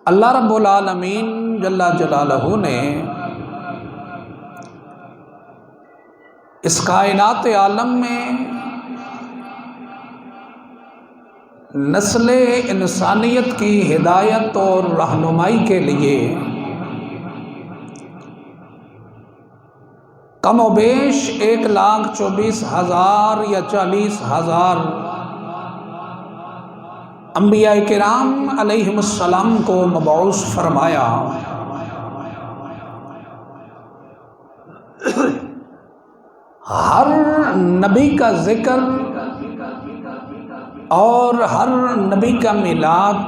اللہ رب العالمین جل جلالہ نے اس کائنات عالم میں نسل انسانیت کی ہدایت اور رہنمائی کے لیے کم و بیش 1,24,000 یا 40,000 انبیاء کرام علیہم السلام کو مبعوث فرمایا۔ ہر نبی کا ذکر اور ہر نبی کا میلاد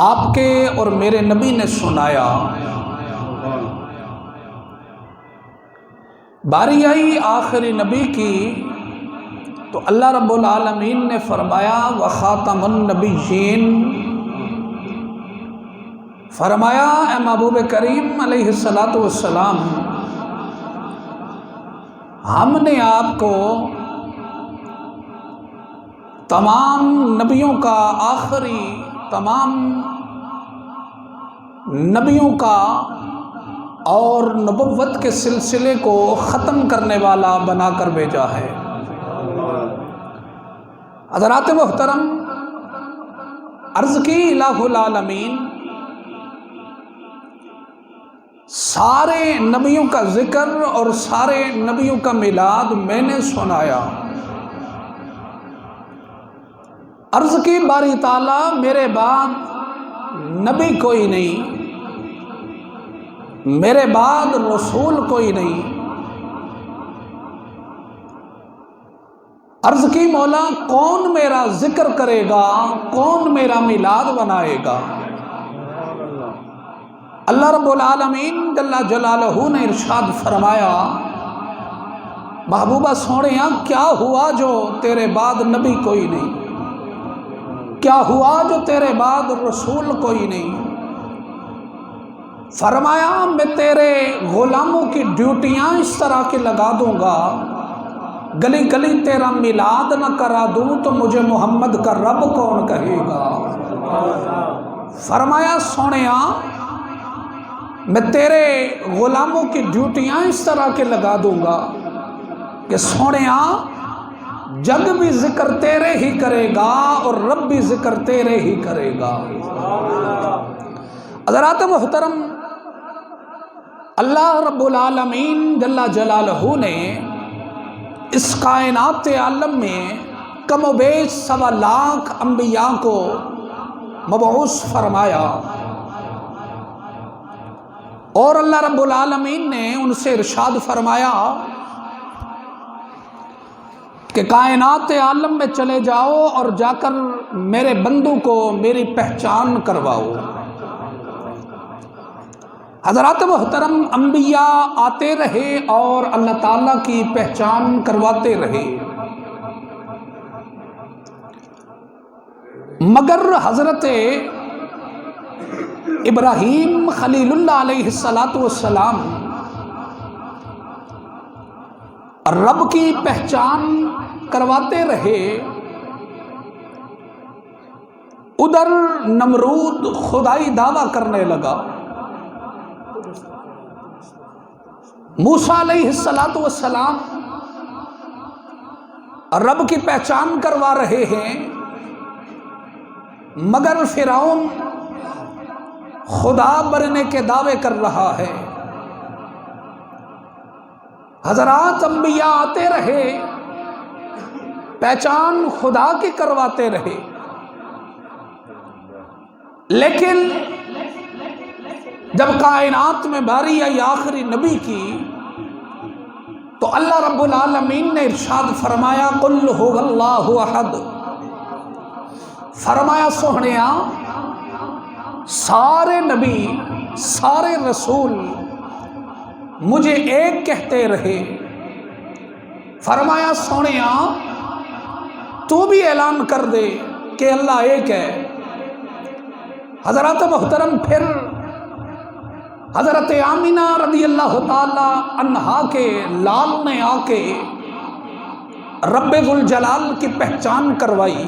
آپ کے اور میرے نبی نے سنایا۔ باری آئی آخری نبی کی تو اللہ رب العالمین نے فرمایا وخاتم النبیین، فرمایا اے محبوب کریم علیہ السلام، ہم نے آپ کو تمام نبیوں کا آخری، تمام نبیوں کا اور نبوت کے سلسلے کو ختم کرنے والا بنا کر بھیجا ہے۔ حضرات محترم، عرض کی الہ العالمین، سارے نبیوں کا ذکر اور سارے نبیوں کا میلاد میں نے سنایا۔ عرض کی باری تعالیٰ میرے بعد نبی کوئی نہیں، میرے بعد رسول کوئی نہیں۔ عرض کی مولا کون میرا ذکر کرے گا، کون میرا میلاد بنائے گا؟ اللہ رب العالمین جل جلالہ نے ارشاد فرمایا محبوبہ سونیاں، کیا ہوا جو تیرے بعد نبی کوئی نہیں، کیا ہوا جو تیرے بعد رسول کوئی نہیں؟ فرمایا میں تیرے غلاموں کی ڈیوٹیاں اس طرح کی لگا دوں گا، گلی گلی تیرا میلاد نہ کرا دوں تو مجھے محمد کا رب کون کہے گا؟ فرمایا سونیاں میں تیرے غلاموں کی ڈیوٹیاں اس طرح کے لگا دوں گا کہ سونیاں جگ بھی ذکر تیرے ہی کرے گا اور رب بھی ذکر تیرے ہی کرے گا۔ حضرات محترم، اللہ رب العالمین جل جلالہ نے اس کائنات عالم میں کم و بیش 1.25 لاکھ انبیاء کو مبعوث فرمایا، اور اللہ رب العالمین نے ان سے ارشاد فرمایا کہ کائنات عالم میں چلے جاؤ اور جا کر میرے بندوں کو میری پہچان کرواؤ۔ حضرات محترم، انبیاء آتے رہے اور اللہ تعالیٰ کی پہچان کرواتے رہے، مگر حضرت ابراہیم خلیل اللہ علیہ السلام رب کی پہچان کرواتے رہے، ادھر نمرود خدائی دعویٰ کرنے لگا۔ موسیٰ علیہ السلام رب کی پہچان کروا رہے ہیں، مگر فرعون خدا بننے کے دعوے کر رہا ہے۔ حضرات انبیاء آتے رہے، پہچان خدا کی کرواتے رہے، لیکن جب کائنات میں باری آئی آخری نبی کی تو اللہ رب العالمین نے ارشاد فرمایا قل هو اللہ احد، فرمایا سونیا سارے نبی سارے رسول مجھے ایک کہتے رہے۔ فرمایا سونیا تو بھی اعلان کر دے کہ اللہ ایک ہے۔ حضرات محترم، پھر حضرت آمینہ رضی اللہ تعالی عنہا کے لال نے آ کے رب ذوالجلال کی پہچان کروائی۔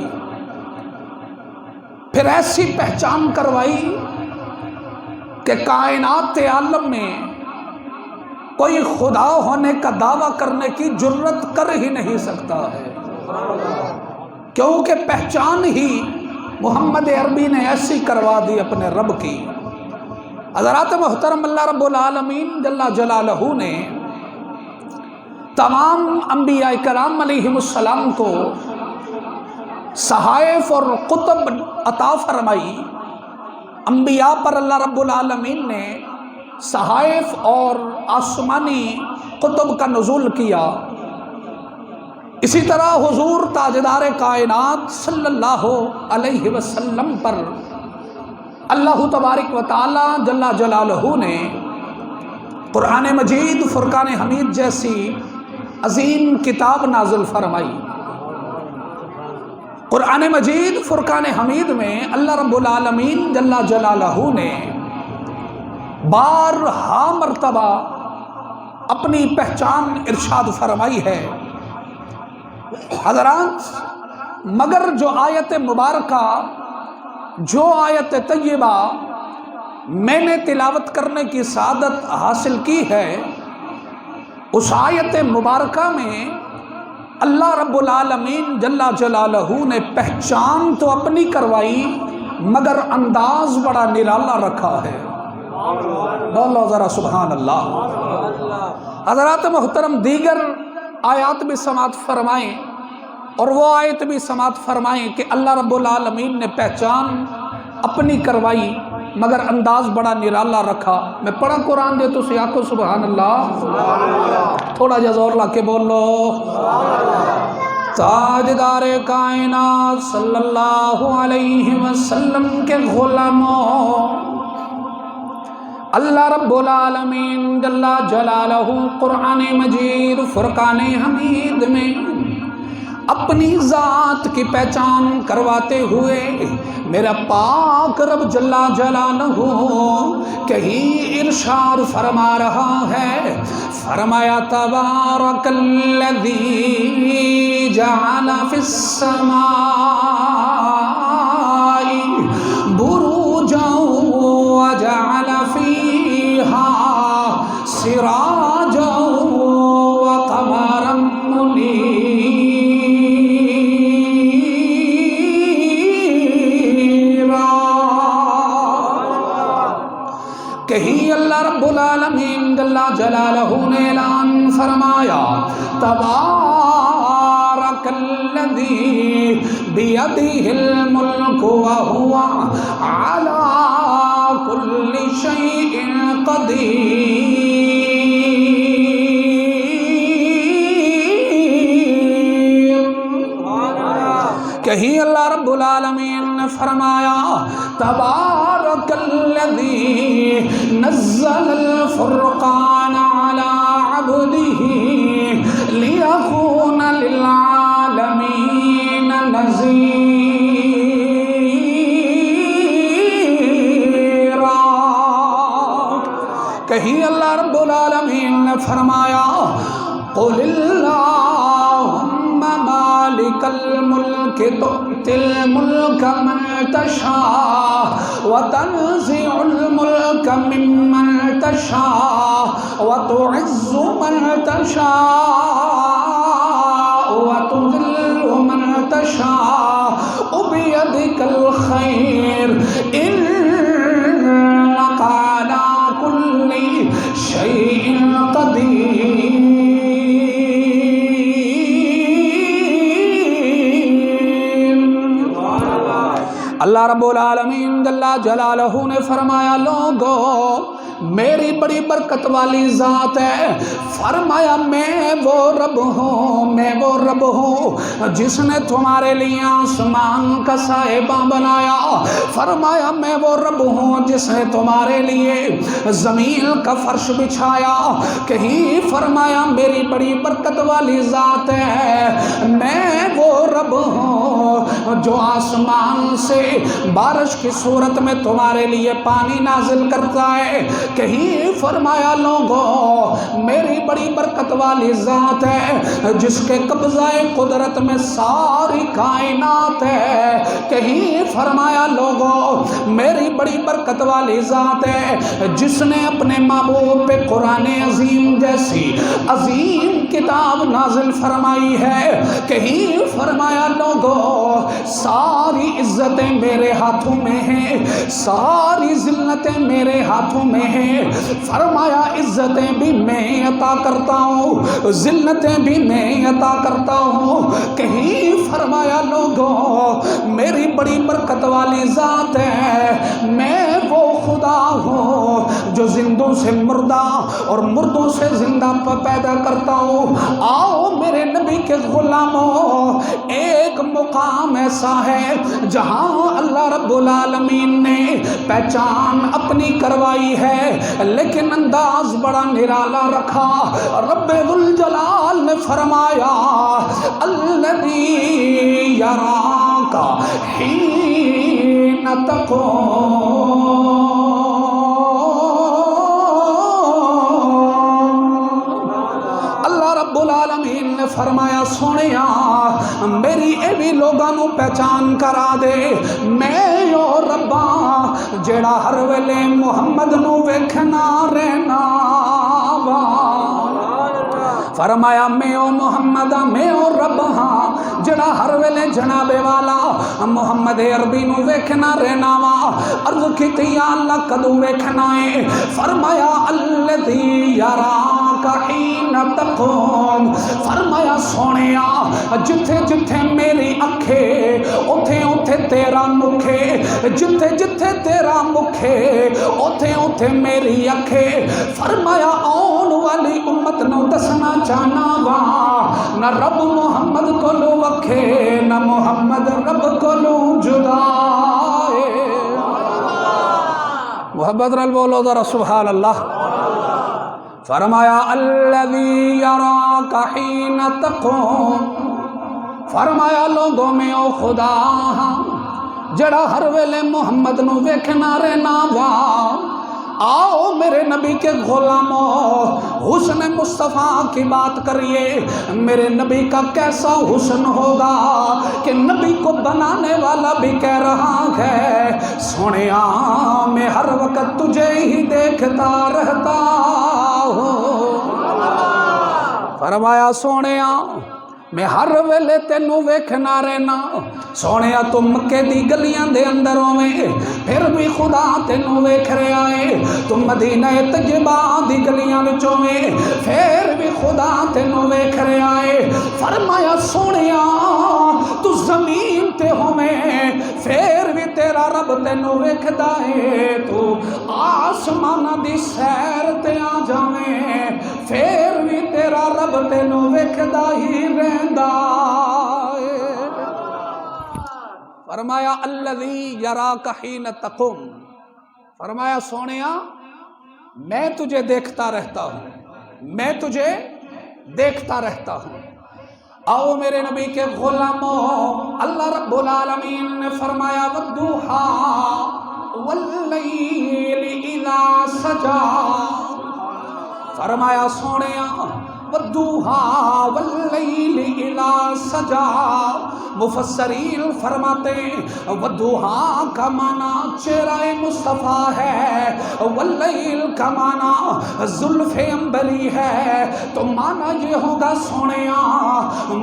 پھر ایسی پہچان کروائی کہ کائنات عالم میں کوئی خدا ہونے کا دعویٰ کرنے کی جرت کر ہی نہیں سکتا ہے، کیونکہ پہچان ہی محمد عربی نے ایسی کروا دی اپنے رب کی۔ حضرات محترم، اللہ رب العالمین جل جلالہ نے تمام انبیاء کرام علیہم السلام کو صحائف اور کتب عطا فرمائی۔ انبیاء پر اللہ رب العالمین نے صحائف اور آسمانی کتب کا نزول کیا۔ اسی طرح حضور تاجدار کائنات صلی اللہ علیہ وسلم پر اللہ تبارک و تعالی جل جلالہ نے قرآن مجید، فرقان حمید جیسی عظیم کتاب نازل فرمائی۔ قرآن مجید فرقان حمید میں اللہ رب العالمین جل جلالہ نے بارہا مرتبہ اپنی پہچان ارشاد فرمائی ہے۔ حضرات، مگر جو آیت مبارکہ، جو آیت طیبہ میں نے تلاوت کرنے کی سعادت حاصل کی ہے، اس آیت مبارکہ میں اللہ رب العالمین جل جلالہ نے پہچان تو اپنی کروائی، مگر انداز بڑا نرالا رکھا ہے۔ بولو ذرا سبحان اللہ۔ حضرات محترم، دیگر آیات بھی سماعت فرمائیں اور وہ آیت بھی سماعت فرمائیں کہ اللہ رب العالمین نے پہچان اپنی کروائی مگر انداز بڑا نرالا رکھا۔ میں پڑھا قرآن دے تو سی آکھو سبحان اللہ، تھوڑا جا زور لا کے بولو۔ تاجدار کائنات صلی اللہ علیہ وسلم کے غلاموں، اللہ رب العالمین جل جلالہ قرآن مجید فرقان حمید میں اپنی ذات کی پہچان کرواتے ہوئے میرا پاک رب جل جلالہ کہیں ارشاد فرما رہا ہے، فرمایا تبارک الذی جعل فی السماء بروجا وجعل فیہا سراجا وقمرا منیرا۔ کہیں اللہ رب العالمین جل جلالہ نے اعلان فرمایا، تبارک الذی بیدہ الملک وہو علی کل شیء قدیر۔ کہیں اللہ رب العالمین نے فرمایا، تبارک الذی نزل الفرقان علی عبدہ لیکون للعالمین نذیرا۔ کہیں اللہ رب العالمین نے فرمایا، قل اللہم مالک الملک تؤتی الملک من تشاء وتنزع الملک ممن تشاء وتعز من تشاء وتذل من تشاء بيدك الخير إنك على كل شيء قدير۔ اللہ رب العالمین جل جلالہ نے فرمایا، لوگو میری بڑی برکت والی ذات ہے۔ فرمایا، میں وہ رب ہوں، میں وہ رب ہوں جس نے تمہارے لیے آسمان کا صاحبہ بنایا۔ فرمایا، میں وہ رب ہوں جس نے تمہارے لیے زمین کا فرش بچھایا۔ کہیں فرمایا، میری بڑی برکت والی ذات ہے، میں وہ رب ہوں جو آسمان سے بارش کی صورت میں تمہارے لیے پانی نازل کرتا ہے. کہیں فرمایا لوگوں میری بڑی برکت والی ذات ہے جس کے قبضہ قدرت میں ساری کائنات ہے. کہیں فرمایا لوگوں میری بڑی برکت والی ذات ہے جس نے اپنے محبوب پہ قرآن عظیم جیسی عظیم کتاب نازل فرمائی ہے. کہیں فرمایا لوگوں ساری عزتیں میرے ہاتھوں میں ہیں, ساری ذلتیں میرے ہاتھوں میں ہیں. فرمایا عزتیں بھی میں عطا کرتا ہوں, ذلتیں بھی میں عطا کرتا ہوں. کہیں فرمایا لوگوں میری بڑی برکت والی ذات ہے, میں وہ خدا ہوں جو زندوں سے مردہ اور مردوں سے زندہ پیدا کرتا ہوں. آؤ میرے نبی کے غلاموں, ایک مقام ایسا ہے جہاں اللہ رب العالمین نے پہچان اپنی کروائی ہے لیکن انداز بڑا نرالا رکھا. رب ذوالجلال نے فرمایا الذی یراک حین تقوم. العالمین نے فرمایا سونیا میری ایوی لوگاں نو پہچان کرا دے, میں او ربا جیڑا ہر ویلے محمد نو ویکھنا رہنا وا. فرمایا میں او محمد میں او رب ہاں جڑا ہر ویلے جناب والا محمد عربی نو ویکھنا رہنا وا. عرض کیتی یا اللہ کدو ویکھنا ہے؟ فرمایا الذی یراک حین تقوم. فرمایا سونیا جتھے جتھے میری اکھے اوتھے اوتھے تیرا مکھے, جتھے جتھے تیرا مکھے اوتھے اوتھے میری اکھے. فرمایا آن والی امت نو دسنا چاہنا وا نہ رب محمد کو لو وکھے نہ محمد رب کو لو جدا. محبت رل بولو ذرا سبحان اللہ. فرمایا الذی یراک حین تقوم. فرمایا لوگوں میں او خدا جڑا ہر ویلے محمد نو ویکھنا رہنا وا. آؤ میرے نبی کے غلاموں حسن مصطفیٰ کی بات کریے. میرے نبی کا کیسا حسن ہوگا کہ نبی کو بنانے والا بھی کہہ رہا ہے سونیا میں ہر وقت تجھے ہی دیکھتا رہتا ہوں. فرمایا سونیا میں ہر ویلے تینوں ویکھنا رہنا. سونیا تو مکے دی گلیاں دے اندر ہوئے پھر بھی خدا تینوں ویکھ رہا ہے. تم مدینہ طیبہ دی گلیاں وچوں میں پھر بھی خدا تینوں ویکھ رہا ہے. فرمایا سونیا تو زمین تے ہوئے پھر بھی تیرا رب تینوں ویکھدا ہے. تو آسماناں دی سیر تے آ جاویں پھر بھی تیرا رب تینوں ویکھدا ہی رہندا ہے. فرمایا الذی یراک حین تقوم. فرمایا سونیا میں تجھے دیکھتا رہتا ہوں, میں تجھے دیکھتا رہتا ہوں. آؤ میرے نبی کے غلاموں اللہ رب العالمین نے فرمایا والضحیٰ واللیل اذا سجا. فرمایا سونیا والضحیٰ واللیل اذا سجا. مفسرین فرماتے ہیں والضحیٰ کا معنی چہرہ مصطفیٰ ہے, واللیل کا معنی زلف عنبری ہے. تو معنی یہ ہوگا سونیا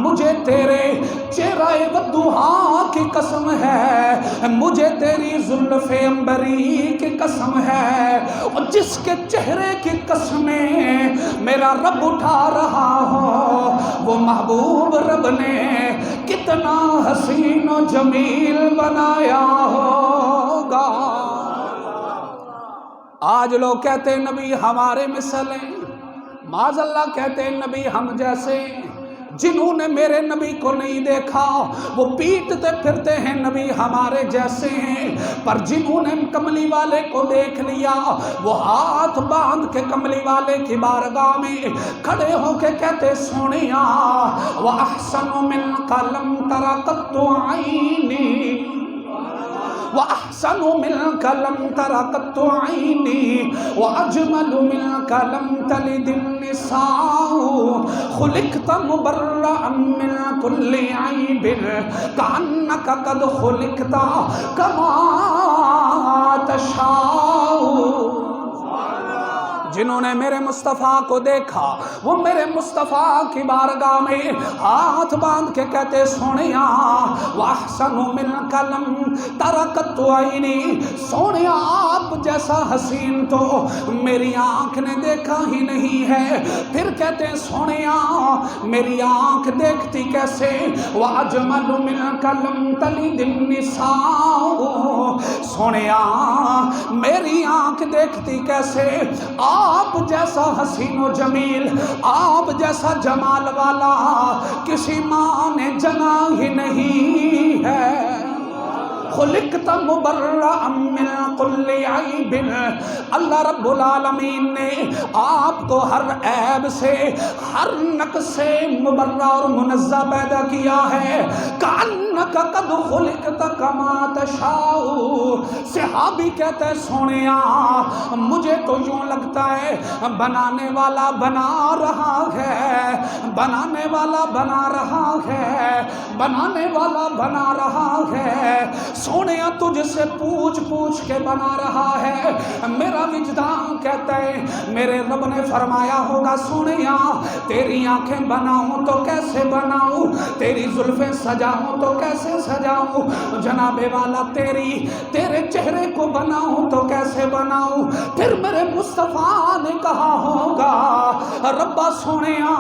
مجھے تیرے چہرہ والضحیٰ کی قسم ہے, مجھے تیری زلف عنبری کی قسم ہے, اور جس کے چہرے کی قسمیں میرا رب اٹھا رہا ہو وہ محبوب رب نے کتنا حسین و جمیل بنایا ہوگا. آج لوگ کہتے ہیں نبی ہمارے مثل ہیں, معاذ اللہ کہتے ہیں نبی ہم جیسے. جنہوں نے میرے نبی کو نہیں دیکھا وہ پیٹتے پھرتے ہیں نبی ہمارے جیسے ہیں، پر جنہوں نے کملی والے کو دیکھ لیا وہ ہاتھ باندھ کے کملی والے کی بارگاہ میں کھڑے ہو کے کہتے سونیا وَأَحْسَنُ مِنْكَ لَمْ تَرَ قَطُّ عَيْنِي وَأَحْسَنُ مِنْكَ لَمْ تَرَ قَطُّ عَيْنِي وَأَجْمَلُ مِنْكَ لَمْ تَلِدِ النِّسَاءُ خُلِقْتَ مُبَرَّأً مِنْ كُلِّ عَيْبٍ كَأَنَّكَ قَدْ خُلِقْتَ كَمَا تَشَاءُ۔ جنہوں نے میرے مصطفیٰ کو دیکھا وہ میرے مصطفیٰ کی بارگاہ میں ہاتھ باندھ کے کہتے سونیا وَأَحْسَنُ مِنْكَ لَمْ تَرَ قَطُّ عَيْنِي، سونیا آپ جیسا حسین تو میری آنکھ نے دیکھا ہی نہیں ہے۔ پھر کہتے سونیا میری آنکھ دیکھتی کیسے، وَأَجْمَلُ مِنْكَ لَمْ تَلِدِ النِّسَاءُ، سونیا میری آنکھ دیکھتی کیسے، آپ جیسا حسین و جمیل، آپ جیسا جمال والا کسی ماں نے جنا ہی نہیں ہے۔ خلقت مبرأ من کل عیب، اللہ رب العالمین نے آپ کو ہر عیب سے ہر نقص سے مبرأ اور منزہ پیدا کیا ہے۔ کأنک قد خلقت کما تشاء، صحابی کہتے سونیا مجھے تو یوں لگتا ہے بنانے والا بنا رہا ہے، بنانے والا بنا رہا ہے، بنانے والا بنا رہا ہے، سونیا تجھ سے پوچھ پوچھ کے بنا رہا ہے۔ میرا وجدان کہتا ہے میرے رب نے فرمایا ہوگا سونیا تیری آنکھیں بناؤں تو کیسے بناؤں، تیری زلفیں سجاؤں تو کیسے سجاؤں، جناب والا تیرے چہرے کو بناؤں تو کیسے بناؤں۔ پھر میرے مصطفیٰ نے کہا ہوگا ربا سونیا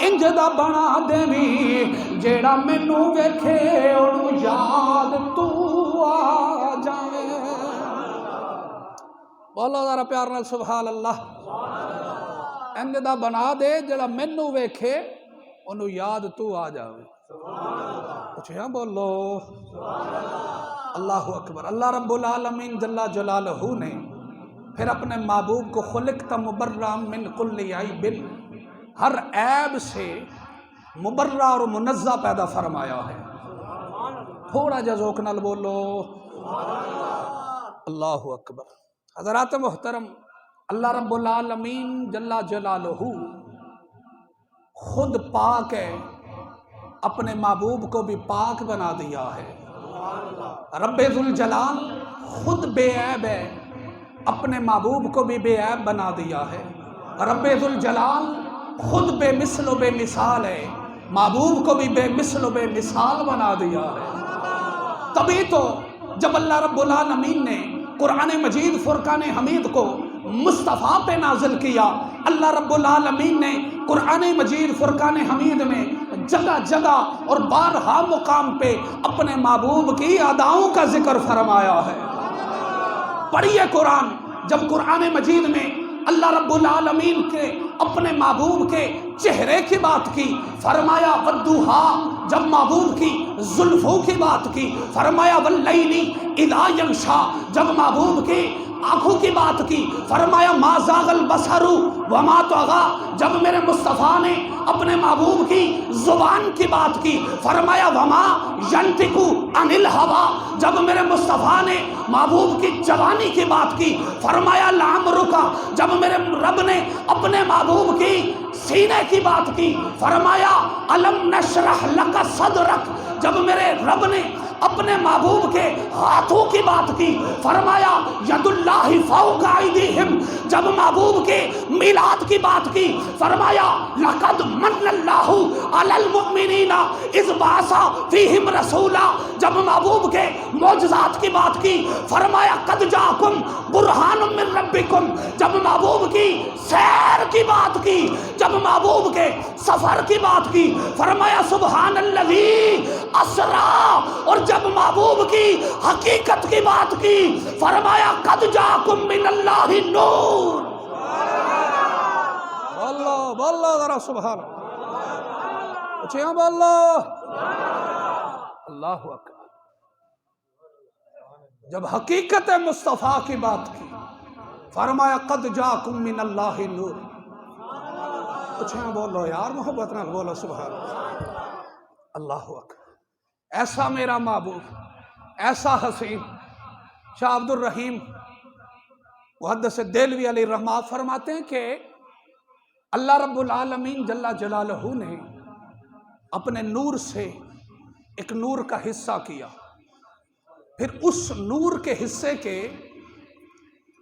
انج دا بنا دیوی جیڑا مینوں ویکھے اونوں یاد تو آ جاوے۔ بولو ذرا پیار نال سبحان اللہ۔ انج دا بنا دے جڑا مینوں ویکھے اونوں یاد تو آ جاوے۔ اچھا بولو اللہ اکبر۔ اللہ رب العالمین جل جلالہ نے پھر اپنے محبوب کو خلقت مبرأ من کل عیب، ہر عیب سے مبرأ اور منزہ پیدا فرمایا ہے۔ تھوڑا جا ذوق نال بولو اللہ اکبر۔ حضرات محترم، اللہ رب العالمین جل جلالہ خود پاک ہے، اپنے محبوب کو بھی پاک بنا دیا ہے۔ رب ذوالجلال خود بے عیب ہے، اپنے محبوب کو بھی بے عیب بنا دیا ہے۔ رب ذوالجلال خود بے مثل و بے مثال ہے، محبوب کو بھی بے مثل و بے مثال بنا دیا ہے۔ تبھی تو جب اللہ رب العالمین نے قرآن مجید فرقان حمید کو مصطفیٰ پہ نازل کیا، اللہ رب العالمین نے قرآن مجید فرقان حمید میں جگہ جگہ اور بارہا مقام پہ اپنے محبوب کی اداؤں کا ذکر فرمایا ہے۔ پڑھیے قرآن، جب قرآن مجید میں اللہ رب العالمین کے اپنے محبوب کے چہرے کی بات کی فرمایا والضحیٰ، جب محبوب کی زلفوں کی بات کی فرمایا واللیل اذا یغشیٰ، جب محبوب کی آنکھوں کی بات کی فرمایا ما زاغ البصر وما طغیٰ، جب میرے مصطفیٰ نے اپنے محبوب کی زبان کی بات کی فرمایا وما ینطق عن الہویٰ، جب میرے مصطفیٰ نے محبوب کی جوانی کی بات کی فرمایا لعمرک، جب میرے رب نے اپنے محبوب کی سینے کی بات کی فرمایا الم نشرح لک صدرک، جب میرے رب نے اپنے محبوب کے ہاتھوں کی بات کی فرمایا ید اللہ فوق ایدیہم، جب محبوب کے میلاد کی بات کی فرمایا لقد من اللہ علی المؤمنین اذ بعث فیہم رسولا، جب محبوب کے معجزات کی بات کی فرمایا قد جاءکم برہان من ربکم، جب محبوب کی سیر کی بات کی، جب محبوب کے سفر کی بات کی فرمایا سبحان الذی اسرا، اور جب محبوب کی حقیقت کی بات کی فرمایا قد جاءکم من اللہ نور۔ اللہ ذرا سبحان، اچھا بولو اللہ اکبر۔ جب حقیقت مصطفیٰ کی بات کی فرمایا قد جاکم من اللہ نور۔ اچھا بولو یار، محبت نہ بولو سبحان اللہ اکبر۔ ایسا میرا محبوب، ایسا حسین شاہ عبد الرحیم محدث دہلوی علیہ الرحمہ فرماتے ہیں کہ اللہ رب العالمین جل جلالہ نے اپنے نور سے ایک نور کا حصہ کیا، پھر اس نور کے حصے کے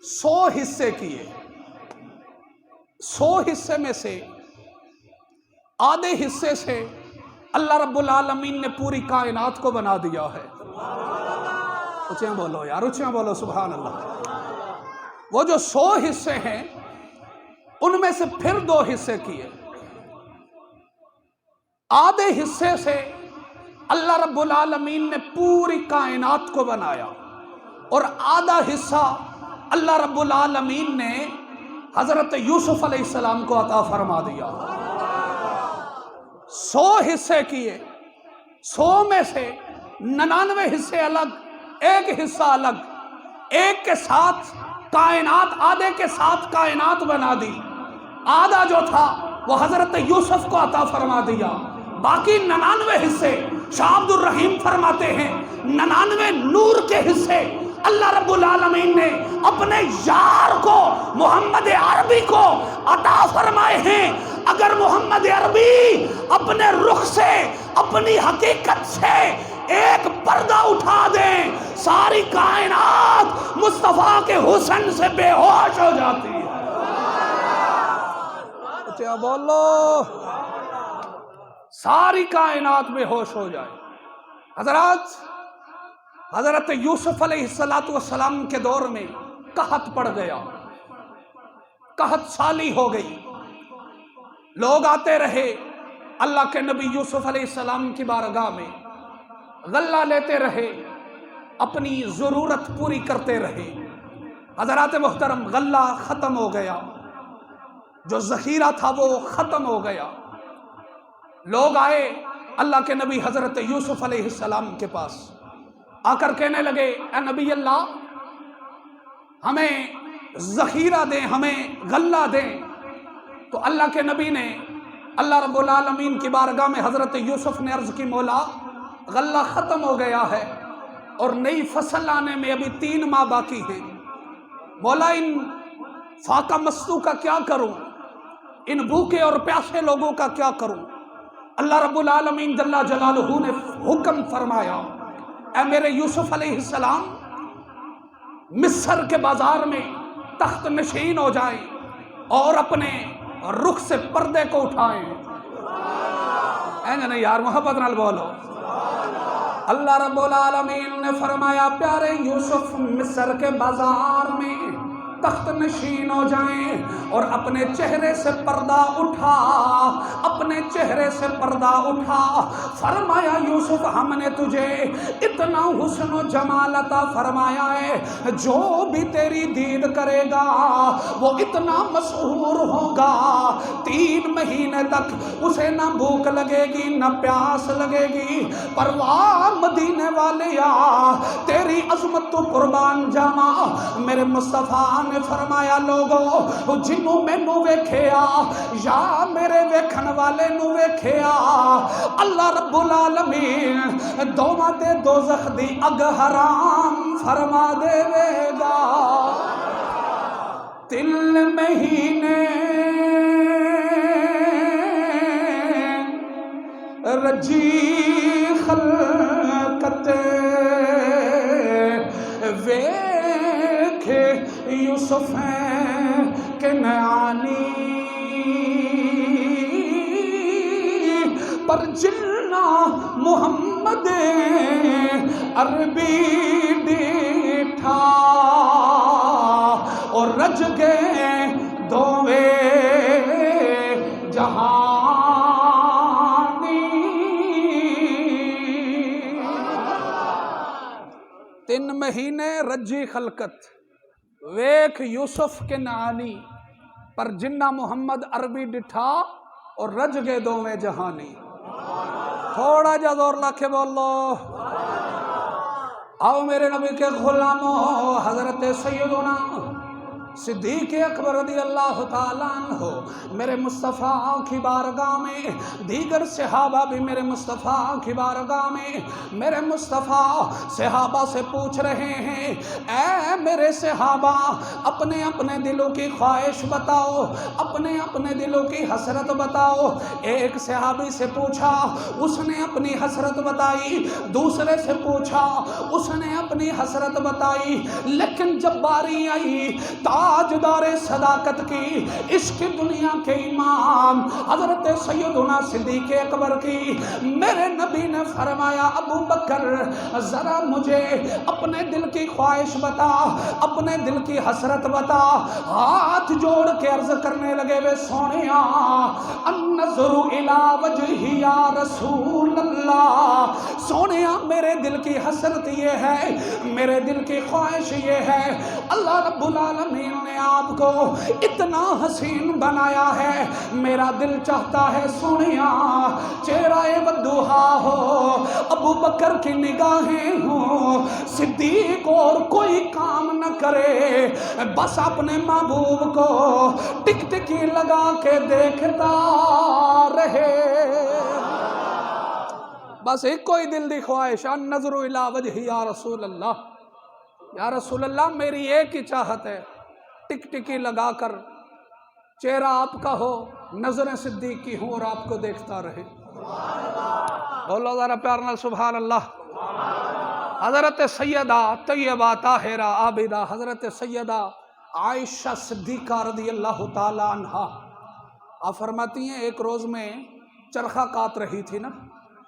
100 حصے کیے۔ 100 حصے میں سے آدھے حصے سے اللہ رب العالمین نے پوری کائنات کو بنا دیا ہے۔ اچھا بولو یار، اچھا بولو سبحان اللہ۔ وہ جو 100 حصے ہیں ان میں سے پھر 2 حصے کیے۔ آدھے حصے سے اللہ رب العالمین نے پوری کائنات کو بنایا، اور آدھا حصہ اللہ رب العالمین نے حضرت یوسف علیہ السلام کو عطا فرما دیا۔ 100 حصے کیے، 100 میں سے 99 حصے الگ، ایک حصہ الگ، ایک کے ساتھ کائنات، آدھے کے ساتھ کائنات بنا دی۔ آدھا جو تھا وہ حضرت یوسف کو عطا فرما دیا، باقی 99 حصے شاہ عبد الرحیم فرماتے ہیں 99 نور کے حصے اللہ رب العالمین نے اپنے یار کو محمد عربی کو عطا فرمائے ہیں۔ اگر محمد عربی اپنے رخ سے، اپنی حقیقت سے ایک پردہ اٹھا دیں، ساری کائنات مصطفیٰ کے حسن سے بے ہوش ہو جاتی ہے۔ کیا بولو، ساری کائنات بے ہوش ہو جائے۔ حضرت یوسف علیہ السلام کے دور میں قحط پڑ گیا، قحط سالی ہو گئی، لوگ آتے رہے اللہ کے نبی یوسف علیہ السلام کی بارگاہ میں، غلہ لیتے رہے، اپنی ضرورت پوری کرتے رہے۔ حضرات محترم، غلہ ختم ہو گیا، جو ذخیرہ تھا وہ ختم ہو گیا۔ لوگ آئے اللہ کے نبی حضرت یوسف علیہ السلام کے پاس، آ کر کہنے لگے اے نبی اللہ، ہمیں ذخیرہ دیں، ہمیں غلہ دیں۔ تو اللہ کے نبی نے اللہ رب العالمین کی بارگاہ میں حضرت یوسف نے عرض کی مولا غلہ ختم ہو گیا ہے اور نئی فصل آنے میں ابھی 3 ماہ باقی ہیں، مولا ان فاقہ مستو کا کیا کروں، ان بھوکے اور پیاسے لوگوں کا کیا کروں؟ اللہ رب العالمین جل جلالہ نے حکم فرمایا اے میرے یوسف علیہ السلام، مصر کے بازار میں تخت نشین ہو جائیں اور اپنے رخ سے پردے کو اٹھائیں۔ نہیں یار، محبت نال بولو۔ اللہ رب العالمین نے فرمایا پیارے یوسف مصر کے بازار میں تخت نشین ہو جائیں اور اپنے چہرے سے پردہ اٹھا، اپنے چہرے سے پردہ اٹھا۔ فرمایا یوسف ہم نے تجھے اتنا حسن و جمال عطا فرمایا ہے، جو بھی تیری دید کرے گا وہ اتنا مسحور ہوگا، 3 مہینے تک اسے نہ بھوک لگے گی نہ پیاس لگے گی۔ پر واہ مدینے والیا، تیری عظمت تو قربان جاواں، میرے مصطفیٰ نے فرمایا لوگو جنوں مینوں ویکھیا یا میرے ویکھن والے نوں ویکھیا، اللہ رب العالمین دوواں تے دوزخ دی اگ حرام فرما دے گا۔ 3 مہینے رجی خلقت ویکھے یوسف کنعانی، پر جلنا محمد عربی ڈیٹھا اور رج گئے دوویں جہانی۔ 3 مہینے رجی خلقت ویکھ یوسف کنعانی، پر جنہ محمد عربی ڈٹھا اور رج گئے دوویں جہانی۔ تھوڑا جا زور لا کے بولو۔ آؤ میرے نبی کے غلاموں، حضرت سیدنا صدیق اکبر رضی اللہ تعالیٰ عنہ میرے مصطفیٰ کی بارگاہ میں، دیگر صحابہ بھی میرے مصطفیٰ کی بارگاہ میں، میرے مصطفیٰ صحابہ سے پوچھ رہے ہیں، اے میرے صحابہ اپنے اپنے دلوں کی خواہش بتاؤ، اپنے اپنے دلوں کی حسرت بتاؤ۔ ایک صحابی سے پوچھا، اس نے اپنی حسرت بتائی، دوسرے سے پوچھا، اس نے اپنی حسرت بتائی، لیکن جب باری آئی تاجدار صداقت کی، عشق دنیا کے امام حضرت سیدنا صدیق اکبر کی، میرے نبی نے فرمایا ابو بکر ذرا مجھے اپنے دل کی خواہش بتا، اپنے دل کی حسرت بتا۔ ہاتھ جوڑ کے عرض کرنے لگے وے سونیا، النظر الی وجہ یا رسول اللہ، سونیا میرے دل کی حسرت یہ ہے، میرے دل کی خواہش یہ ہے، اللہ رب العالمین نے آپ کو اتنا حسین بنایا ہے، میرا دل چاہتا ہے سونیا چہرہ والضحیٰ ہو، ابو بکر کی نگاہیں ہوں، صدیق اور کوئی کام نہ کرے، بس اپنے محبوب کو ٹک ٹکی لگا کے دیکھتا رہے۔ بس ایک کوئی دل دی خواہش، النظر الی وجہ یا رسول اللہ، یا رسول اللہ میری ایک ہی چاہت ہے، ٹک ٹکی لگا کر چہرہ آپ کا ہو، نظریں صدیق کی ہوں اور آپ کو دیکھتا رہے۔ بولو ذرا پیار نال سبحان اللہ۔ حضرت سیدہ طیبہ طاہرہ عابدہ حضرت سیدہ عائشہ صدیقہ رضی اللہ تعالی عنہا آپ فرماتی ہیں ایک روز میں چرخہ کاٹ رہی تھی نا،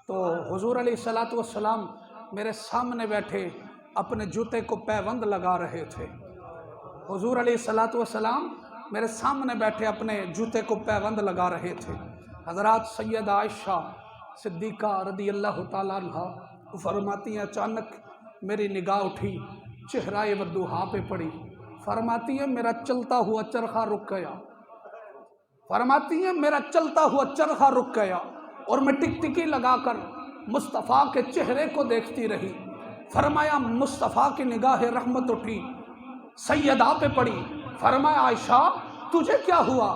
تو حضور علیہ السلام میرے سامنے بیٹھے اپنے جوتے کو پیوند لگا رہے تھے۔ حضور علیہ السلام میرے سامنے بیٹھے اپنے جوتے کو پیوند لگا رہے تھے۔ حضرات سیدہ عائشہ صدیقہ رضی اللہ تعالیٰ عنہ فرماتی ہیں اچانک میری نگاہ اٹھی، چہرہ والضحیٰ پہ پڑی، فرماتی ہیں میرا چلتا ہوا چرخہ رک گیا، فرماتی ہیں میرا چلتا ہوا چرخہ رک گیا اور میں ٹک ٹکی لگا کر مصطفیٰ کے چہرے کو دیکھتی رہی۔ فرمایا مصطفیٰ کی نگاہ رحمت اٹھی، سیدہ پہ پڑی، فرمایا عائشہ تجھے کیا ہوا،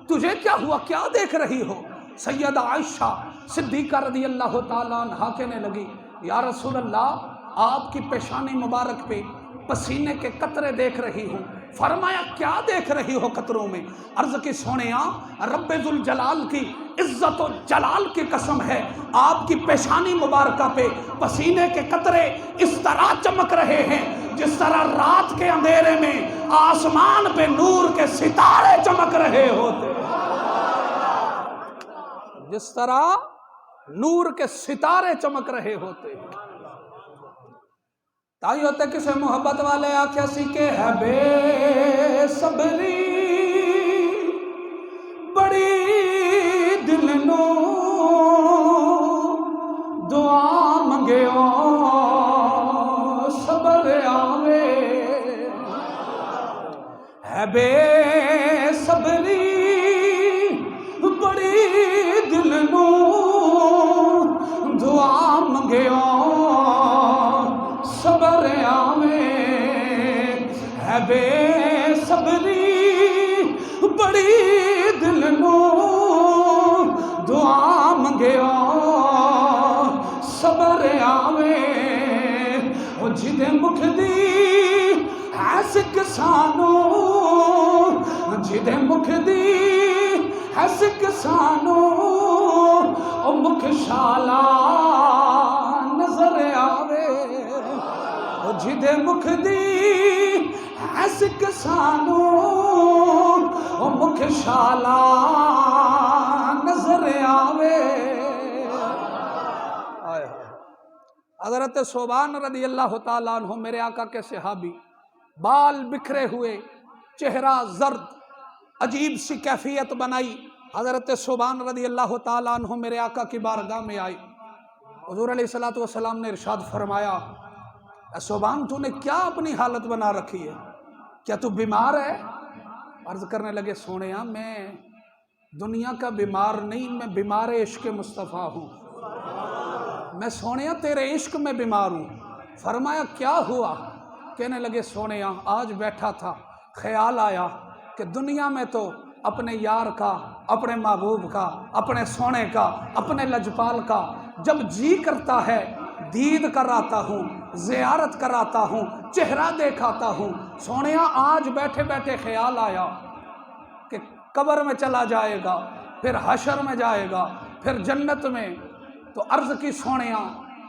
تجھے کیا ہوا، کیا دیکھ رہی ہو؟ سیدہ عائشہ صدیقہ رضی اللہ تعالیٰ عنہا کہنے لگی یا رسول اللہ آپ کی پیشانی مبارک پہ پسینے کے قطرے دیکھ رہی ہوں۔ فرمایا کیا دیکھ رہی ہو قطروں میں؟ عرض کی سونیا رب ذوالجلال کی عزت و جلال کی قسم ہے، آپ کی پیشانی مبارکہ پہ پسینے کے قطرے اس طرح چمک رہے ہیں جس طرح رات کے اندھیرے میں آسمان پہ نور کے ستارے چمک رہے ہوتے، جس طرح نور کے ستارے چمک رہے ہوتے۔ تائی ہوتے کسے محبت والے آنکھیں سیکھے ہے بے صبری بڑی دل نو دعا منگے صبر آوے ہے بے صبری بڑی دل نو دعا منگے صبر آوے ہے بے صبری بڑی دل نو دعا منگے صبر آوے او جدے مکھ دی ہے سکھ سانو، جدے مکھ دی ہے سکھ سانو او مکھ شالا نظر آوے، جدے مکھ دی ہے سکھ سانو او مکھ شالا نظر آوے۔ حضرت صوبان رضی اللہ تعالیٰ عنہ میرے آقا کے صحابی، بال بکھرے ہوئے، چہرہ زرد، عجیب سی کیفیت بنائی، حضرت صوبان رضی اللہ تعالیٰ عنہ میرے آقا کی بارگاہ میں آئی۔ حضور علیہ السلام نے ارشاد فرمایا اے صوبان تو نے کیا اپنی حالت بنا رکھی ہے، کیا تو بیمار ہے؟ عرض کرنے لگے سونیا میں دنیا کا بیمار نہیں، میں بیمار عشق مصطفیٰ ہوں۔ میں سونیا تیرے عشق میں بیمار ہوں۔ فرمایا کیا ہوا؟ کہنے لگے سونیا آج بیٹھا تھا، خیال آیا کہ دنیا میں تو اپنے یار کا، اپنے محبوب کا، اپنے سونے کا، اپنے لجپال کا جب جی کرتا ہے دید کراتا ہوں، زیارت کراتا ہوں، چہرہ دیکھاتا ہوں۔ سونیا آج بیٹھے بیٹھے خیال آیا کہ قبر میں چلا جائے گا، پھر حشر میں جائے گا، پھر جنت میں۔ تو عرض کی سونیا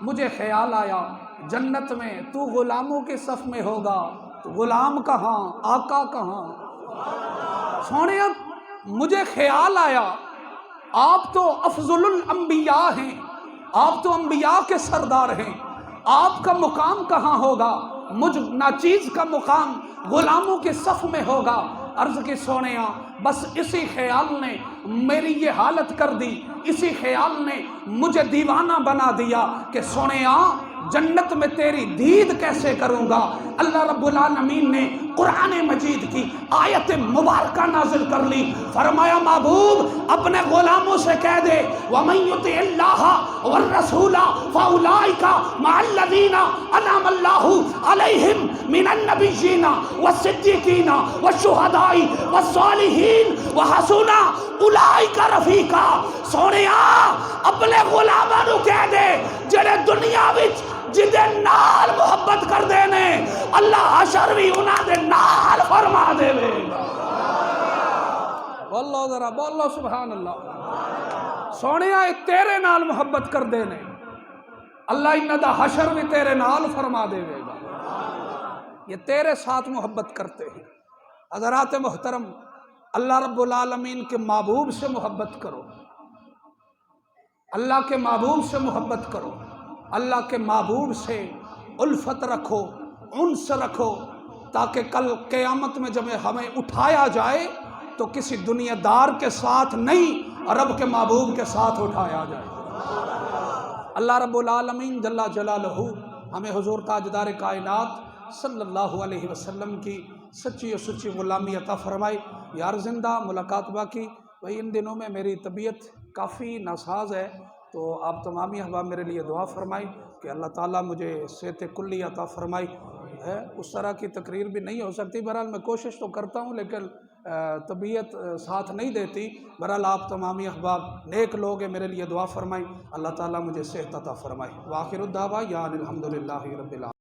مجھے خیال آیا جنت میں تو غلاموں کے صف میں ہوگا، تو غلام کہاں، آقا کہاں؟ سونیا مجھے خیال آیا آپ تو افضل الانبیاء ہیں، آپ تو انبیاء کے سردار ہیں، آپ کا مقام کہاں ہوگا؟ مجھ ناچیز کا مقام غلاموں کے صف میں ہوگا۔ عرض کی سونیا بس اسی خیال نے میری یہ حالت کر دی، اسی خیال نے مجھے دیوانہ بنا دیا کہ سونیا جنت میں تیری دید کیسے کروں گا۔ اللہ رب العالمین نے قرآن مجید کی آیت مبارکہ نازل کر لی، فرمایا محبوب اپنے غلاموں سے کہہ دے وَمَن يُطِعِ اللَّهَ وَالرَّسُولَ فَأُولَٰئِكَ مَعَ الَّذِينَ أَنْعَمَ اللَّهُ عَلَيْهِمْ مِنَ النَّبِيِّينَ وَالصِّدِّيقِينَ وَالشُّهَدَاءِ وَالصَّالِحِينَ وَحَسُنَ أُولَٰئِكَ رَفِیقًا۔ سونیا اپنے غلاموں نو کہہ دے جڑے دنیا وچ جدے نال محبت کر دینے اللہ حشر بھی انہاں دے نال فرما دے گا۔ بولو ذرا بولو سبحان اللہ۔ سونیا تیرے نال محبت کر دینے اللہ انہاں دا حشر بھی تیرے نال فرما دے گا۔ یہ تیرے ساتھ محبت کرتے ہیں۔ حضرات محترم اللہ رب العالمین کے محبوب سے محبت کرو، اللہ کے محبوب سے محبت کرو، اللہ کے محبوب سے الفت رکھو، انس رکھو، تاکہ کل قیامت میں جب ہمیں اٹھایا جائے تو کسی دنیا دار کے ساتھ نہیں، رب کے محبوب کے ساتھ اٹھایا جائے۔ اللہ رب العالمین جل جلالہ ہمیں حضور تاجدار کائنات صلی اللہ علیہ وسلم کی سچی اور سچی غلامی عطا فرمائے۔ یار زندہ ملاقات باقی۔ بھائی ان دنوں میں میری طبیعت کافی ناساز ہے، تو آپ تمامی احباب میرے لیے دعا فرمائیں کہ اللہ تعالیٰ مجھے صحت کلی عطا فرمائی ہے۔ اس طرح کی تقریر بھی نہیں ہو سکتی، بہرحال میں کوشش تو کرتا ہوں لیکن طبیعت ساتھ نہیں دیتی۔ بہرحال آپ تمامی احباب نیک لوگ ہیں، میرے لیے دعا فرمائیں، اللہ تعالیٰ مجھے صحت عطا فرمائے۔ وآخر الدعویٰ الحمدللہ رب العالمین۔